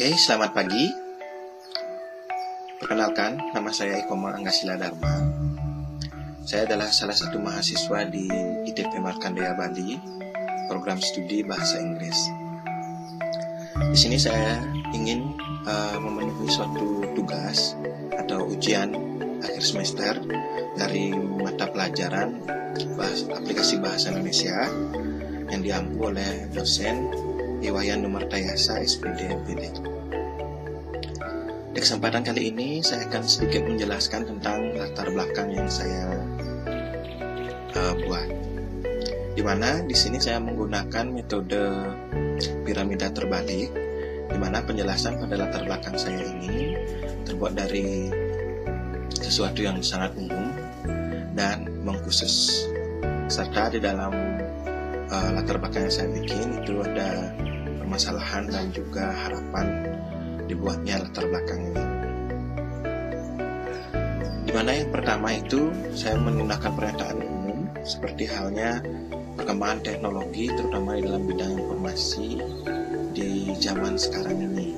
Oke, selamat pagi. Perkenalkan, nama saya Eko Anggasila Dharma. Saya adalah salah satu mahasiswa di ITP Markandeya Bali, program studi bahasa Inggris. Di sini saya ingin memenuhi suatu tugas atau ujian akhir semester dari mata pelajaran aplikasi bahasa Indonesia yang diampu oleh dosen Iwayan Numartayasa SPD MPD. Di kesempatan kali ini saya akan sedikit menjelaskan tentang latar belakang yang saya buat. Di mana di sini saya menggunakan metode piramida terbalik, di mana penjelasan pada latar belakang saya ini terbuat dari sesuatu yang sangat umum dan mengkhusus, serta di dalam latar belakang yang saya bikin itu ada permasalahan dan juga harapan dibuatnya latar belakang ini. Dimana yang pertama itu saya menggunakan pernyataan umum seperti halnya perkembangan teknologi terutama di dalam bidang informasi di zaman sekarang ini.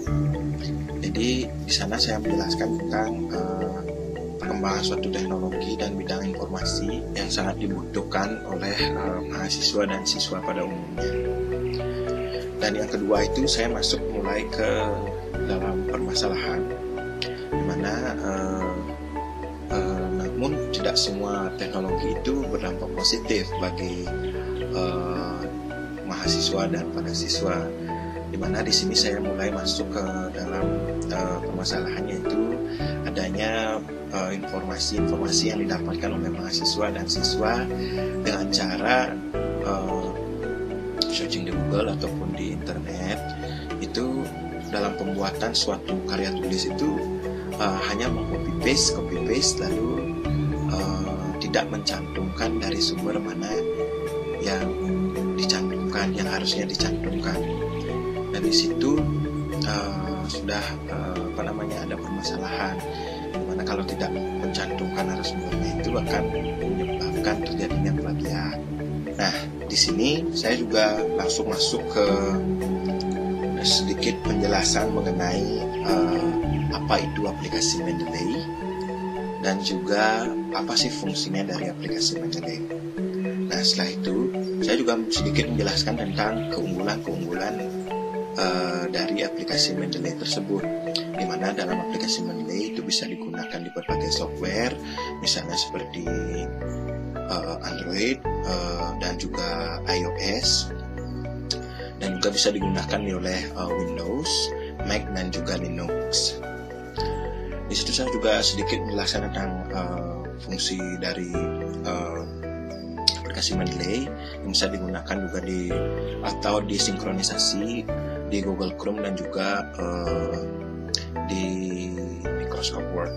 Jadi di sana saya menjelaskan tentang perkembangan suatu teknologi dan bidang informasi yang sangat dibutuhkan oleh mahasiswa dan siswa pada umumnya. Dan yang kedua itu saya masuk mulai ke dalam permasalahan, dimana namun tidak semua teknologi itu berdampak positif bagi mahasiswa dan para siswa. Dimana di sini saya mulai masuk ke dalam permasalahannya itu adanya informasi-informasi yang didapatkan oleh mahasiswa dan siswa dengan cara searching di Google ataupun di internet. Itu dalam pembuatan suatu karya tulis itu hanya copy paste lalu tidak mencantumkan dari sumber mana yang dicantumkan, yang harusnya dicantumkan. Dan di situ sudah ada permasalahan, dimana kalau tidak mencantumkan narasumbernya itu akan menyebabkan terjadinya plagiat. Nah, di sini saya juga langsung masuk ke sedikit penjelasan mengenai apa itu aplikasi Mendeley dan juga apa sih fungsinya dari aplikasi Mendeley. Nah, setelah itu saya juga sedikit menjelaskan tentang keunggulan-keunggulan dari aplikasi Mendeley tersebut, di mana dalam aplikasi Mendeley itu bisa digunakan di berbagai software, misalnya seperti Android dan juga iOS, dan juga bisa digunakan oleh Windows, Mac dan juga Linux. Di situ saya juga sedikit menjelaskan tentang fungsi dari aplikasi Mendeley yang bisa digunakan juga atau disinkronisasi di Google Chrome dan juga di Microsoft Word.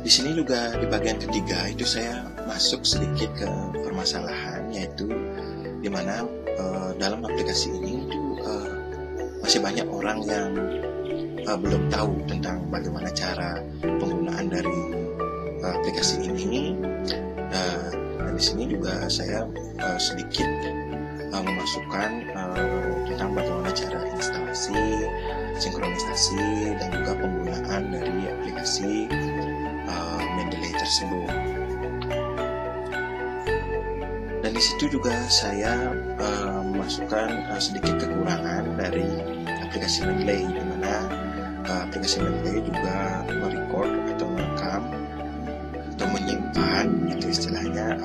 Di sini juga di bagian ketiga itu saya masuk sedikit ke permasalahan, yaitu di mana dalam aplikasi ini itu masih banyak orang yang belum tahu tentang bagaimana cara penggunaan dari aplikasi ini. Dan di sini juga saya sedikit memasukkan tentang bagaimana cara instalasi, sinkronisasi, dan juga penggunaan dari aplikasi Mendeley tersebut. Dan di situ juga saya memasukkan sedikit kekurangan dari aplikasi Mendeley, di mana aplikasi Mendeley juga merecord atau merekam atau menyimpan, itu istilahnya,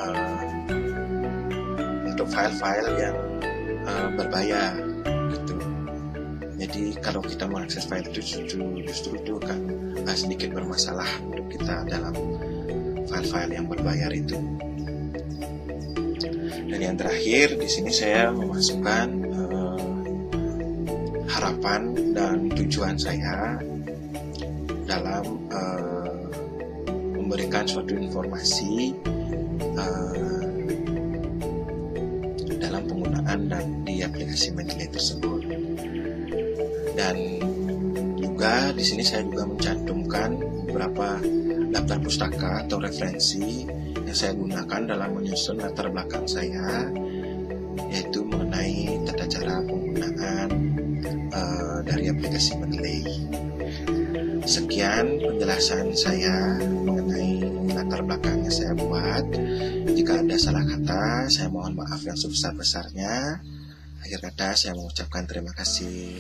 untuk file-file yang berbayar gitu. Jadi kalau kita mengakses file itu justru itu akan sedikit bermasalah untuk kita dalam file-file yang berbayar itu. Dan yang terakhir di sini saya memasukkan harapan dan tujuan saya dalam memberikan suatu informasi dalam penggunaan dan di aplikasi Mendeley tersebut. Dan juga di sini saya juga mencantumkan beberapa daftar pustaka atau referensi yang saya gunakan dalam menyusun latar belakang saya, yaitu mengenai tata cara penggunaan dari aplikasi Mendeley. Sekian penjelasan saya mengenai latar belakangnya saya buat. Jika ada salah kata, saya mohon maaf yang sebesar-besarnya. Akhir kata, saya mengucapkan terima kasih.